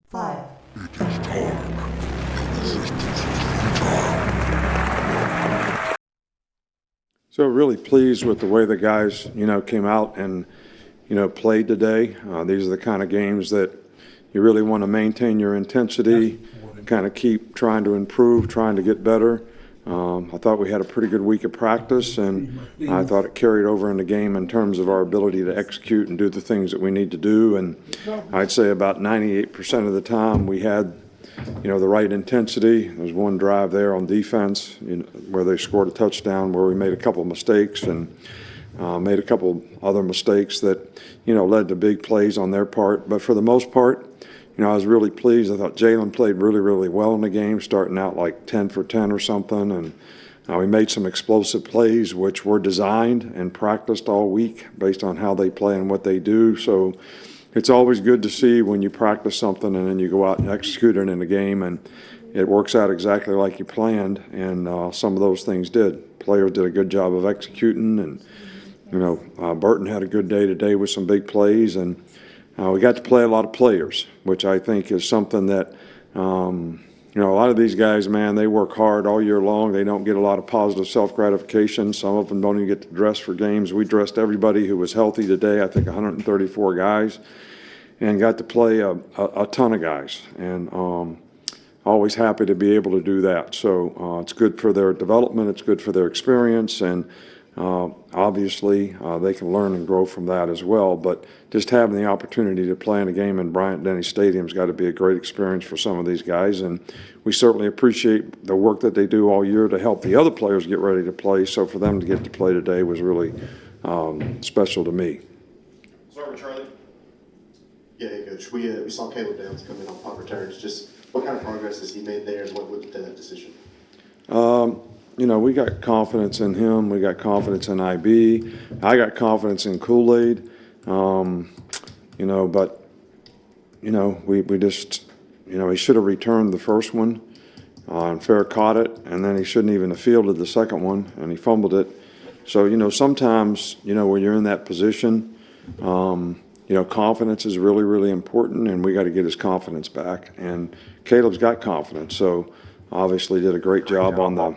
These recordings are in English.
5. So really pleased with the way the guys, came out and, played today. These are the kind of games that you really want to maintain your intensity, kind of keep trying to improve, trying to get better. I thought we had a pretty good week of practice, and I thought it carried over in the game in terms of our ability to execute and do the things that we need to do. And I'd say about 98% of the time we had the right intensity. There was one drive there on defense where they scored a touchdown where we made a couple of mistakes and made a couple other mistakes that, led to big plays on their part. But for the most part, I was really pleased. I thought Jalen played really, really well in the game, starting out like 10 for 10 or something. And we made some explosive plays, which were designed and practiced all week based on how they play and what they do. So it's always good to see when you practice something and then you go out and execute it in the game and it works out exactly like you planned, and some of those things did. Players did a good job of executing, and Burton had a good day today with some big plays, and we got to play a lot of players, which I think is something that a lot of these guys, man, they work hard all year long. They don't get a lot of positive self-gratification. Some of them don't even get to dress for games. We dressed everybody who was healthy today, I think 134 guys, and got to play a ton of guys. And always happy to be able to do that. So it's good for their development. It's good for their experience. And obviously, they can learn and grow from that as well. But just having the opportunity to play in a game in Bryant-Denny Stadium's got to be a great experience for some of these guys. And we certainly appreciate the work that they do all year to help the other players get ready to play. So for them to get to play today was really special to me. Start with Charlie. Yeah, hey, Coach. We saw Caleb Downs come in on punt returns. Just what kind of progress has he made there, and what led to that decision? We got confidence in him. We got confidence in IB. I got confidence in Kool-Aid. But we just, he should have returned the first one, and Fair caught it, and then he shouldn't even have fielded the second one, and he fumbled it. So, sometimes, when you're in that position, confidence is really, really important, and we got to get his confidence back. And Caleb's got confidence, so obviously did a great job on the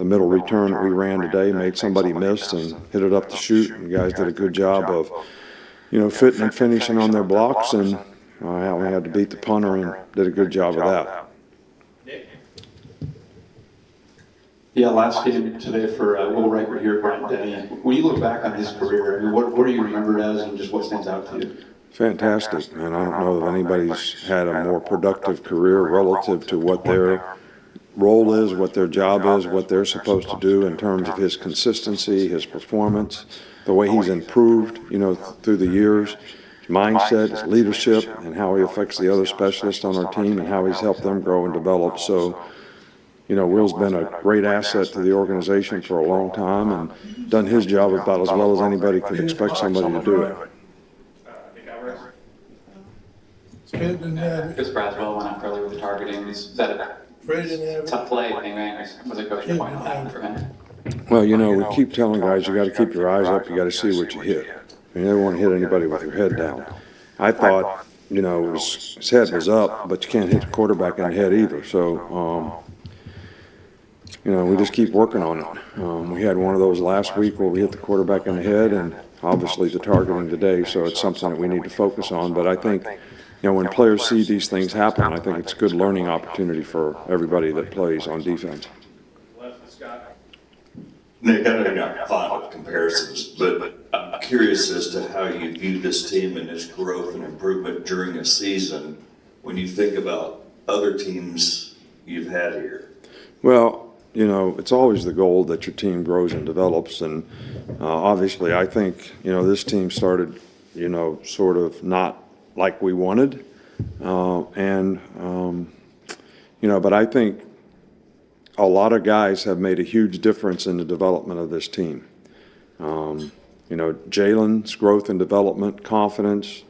middle return that we ran today, made somebody miss and hit it up the chute. And the guys did a good job of, fitting and finishing on their blocks, and we had to beat the punter and did a good job of that. Yeah, last game today for Will Reichert here at Bryant-Denny. When you look back on his career, I mean, what are you remembered as, and just what stands out to you? Fantastic, and I don't know that anybody's had a more productive career relative to what their role is, what their job is, what they're supposed to do in terms of his consistency, his performance, the way he's improved, through the years, his mindset, his leadership, and how he affects the other specialists on our team and how he's helped them grow and develop. So, Will's been a great asset to the organization for a long time and done his job about as well as anybody could expect somebody to do it. Chris Braswell went up early with the targeting. Is that a tough play? Was it coaching point on that for him? Well, we keep telling guys you got to keep your eyes up. You got to see what you hit. You never want to hit anybody with your head down. I thought, his head was up, but you can't hit the quarterback in the head either. So, we just keep working on it. We had one of those last week where we hit the quarterback in the head, and obviously the targeting today. So it's something that we need to focus on. But I think, when players see these things happen, I think it's a good learning opportunity for everybody that plays on defense. Nick, I know you're not fond of comparisons, but I'm curious as to how you view this team and its growth and improvement during a season when you think about other teams you've had here. Well, it's always the goal that your team grows and develops. And obviously, I think, this team started, sort of not like we wanted. But I think a lot of guys have made a huge difference in the development of this team. Jalen's growth and development, confidence,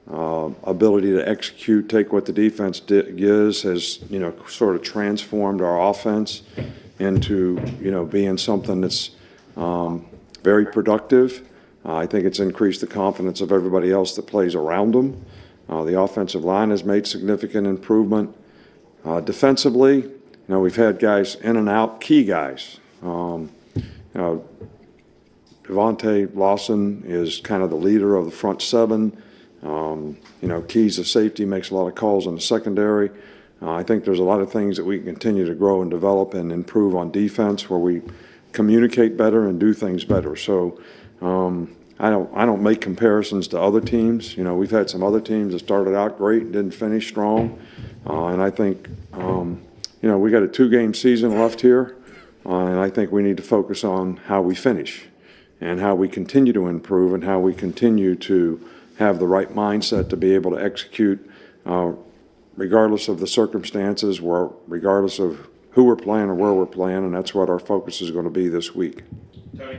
ability to execute, take what the defense gives has, sort of transformed our offense into, being something that's very productive. I think it's increased the confidence of everybody else that plays around them. The offensive line has made significant improvement. Defensively, we've had guys in and out, key guys. Devontae Lawson is kind of the leader of the front seven. Keys to safety, makes a lot of calls in the secondary. I think there's a lot of things that we can continue to grow and develop and improve on defense where we communicate better and do things better. So I don't make comparisons to other teams. We've had some other teams that started out great and didn't finish strong. And I think, we got a 2-game season left here. And I think we need to focus on how we finish and how we continue to improve and how we continue to have the right mindset to be able to execute regardless of the circumstances, regardless of who we're playing or where we're playing, and that's what our focus is going to be this week. Tony?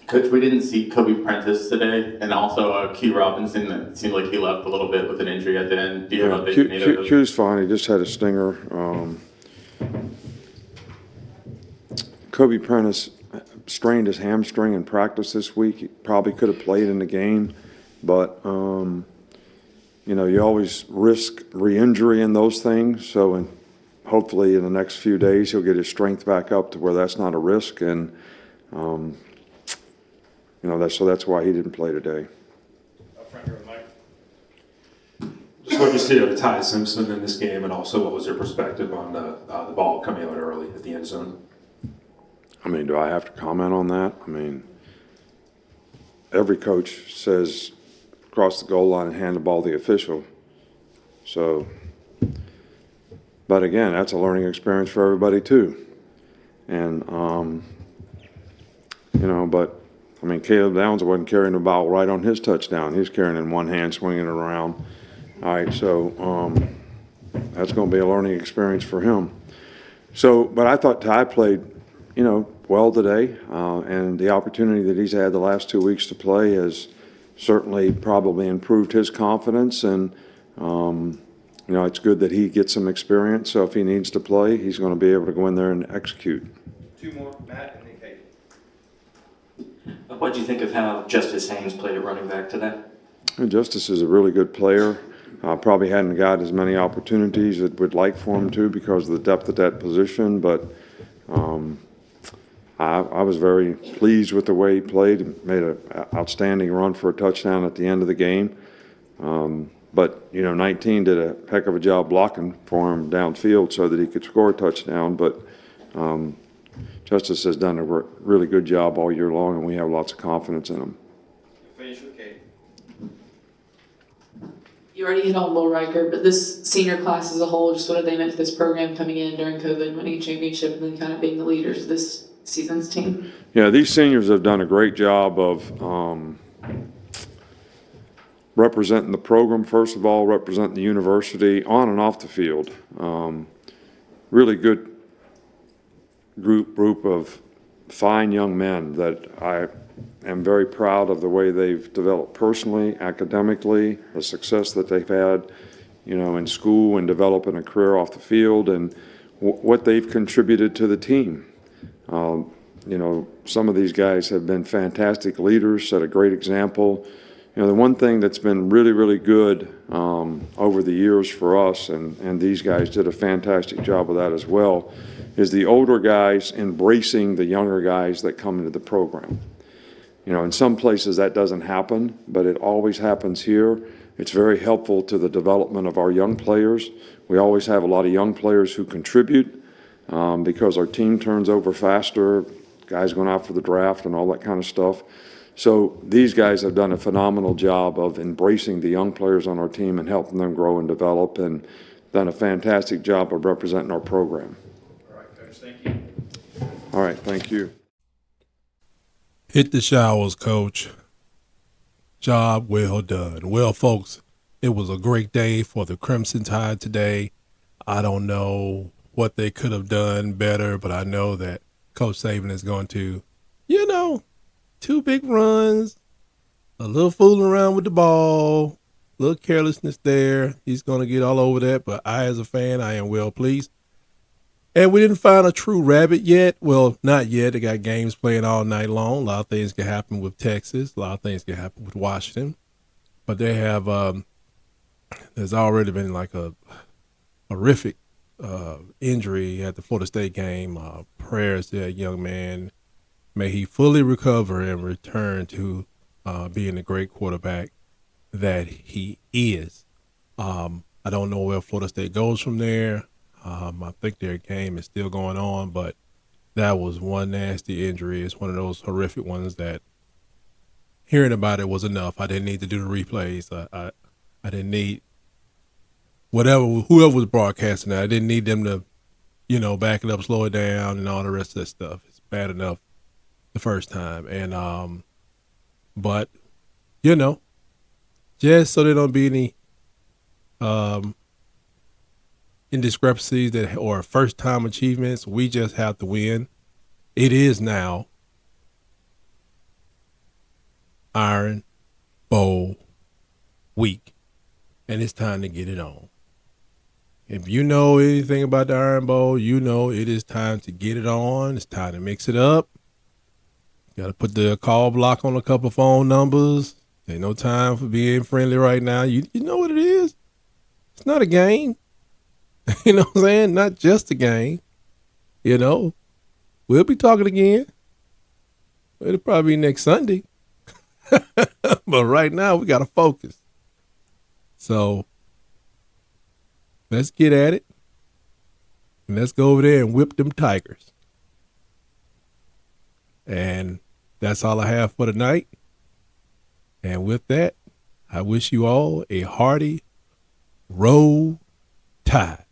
Coach, we didn't see Kobe Prentice today, and also Q Robinson. It seemed like he left a little bit with an injury at the end. Do you have a big NATO? Q's fine. He just had a stinger. Kobe Prentice strained his hamstring in practice this week. He probably could have played in the game, but you always risk re-injury in those things. So hopefully in the next few days he'll get his strength back up to where that's not a risk, and that's why he didn't play today. Up front here with Mike. Just what you see out of Ty Simpson in this game, and also what was your perspective on the ball coming out early at the end zone? Do I have to comment on that? Every coach says cross the goal line and hand the ball to the official. So, but again, that's a learning experience for everybody too. And, Caleb Downs wasn't carrying the ball right on his touchdown. He's carrying it in one hand, swinging it around. All right, so that's going to be a learning experience for him. So, but I thought Ty played, well today, and the opportunity that he's had the last 2 weeks to play has certainly probably improved his confidence, and it's good that he gets some experience. So if he needs to play, he's going to be able to go in there and execute. 2 more, Matt and then Kate. What do you think of how Justice Haynes played at running back today? And Justice is a really good player. Probably hadn't got as many opportunities as we'd like for him to because of the depth of that position, but I was very pleased with the way he played. Made an outstanding run for a touchdown at the end of the game. But 19 did a heck of a job blocking for him downfield so that he could score a touchdown. But Justice has done a really good job all year long, and we have lots of confidence in him. Finish with Kate. You already hit on Will Riker, but this senior class as a whole, just what have they meant to this program coming in during COVID, winning a championship, and then kind of being the leaders of this season's team? Yeah, these seniors have done a great job of representing the program, first of all, representing the university on and off the field. Really good group of fine young men that I am very proud of the way they've developed personally, academically, the success that they've had, in school and developing a career off the field, and what they've contributed to the team. Some of these guys have been fantastic leaders, set a great example. The one thing that's been really, really good over the years for us, and these guys did a fantastic job of that as well, is the older guys embracing the younger guys that come into the program. In some places that doesn't happen, but it always happens here. It's very helpful to the development of our young players. We always have a lot of young players who contribute because our team turns over faster, guys going out for the draft and all that kind of stuff. So these guys have done a phenomenal job of embracing the young players on our team and helping them grow and develop, and done a fantastic job of representing our program. All right, Coach, thank you. All right, thank you. Hit the showers, Coach. Job well done. Well, folks, it was a great day for the Crimson Tide today. I don't know what they could have done better, but I know that Coach Saban is going to, 2 big runs, a little fooling around with the ball, a little carelessness there. He's going to get all over that, but I, as a fan, I am well pleased. And we didn't find a true rabbit yet. Well, not yet. They got games playing all night long. A lot of things can happen with Texas. A lot of things can happen with Washington. but they have, there's already been like a horrific injury at the Florida State game. Prayers to that young man. May he fully recover and return to being the great quarterback that he is. I don't know where Florida State goes from there. I think their game is still going on, but that was one nasty injury. It's one of those horrific ones that hearing about it was enough. I didn't need to do the replays. I didn't need whoever was broadcasting it. I didn't need them to, back it up, slow it down, and all the rest of that stuff. It's bad enough the first time. And, but, just so there don't be any indiscrepancies or first time achievements, we just have to win. It is now Iron Bowl week, and it's time to get it on. If you know anything about the Iron Bowl, you know it is time to get it on. It's time to mix it up. Got to put the call block on a couple phone numbers. Ain't no time for being friendly right now. You know what it is? It's not a game. You know what I'm saying? Not just a game. We'll be talking again. It'll probably be next Sunday. But right now, we got to focus. So let's get at it. And let's go over there and whip them Tigers. And that's all I have for tonight. And with that, I wish you all a hearty Roll Tide.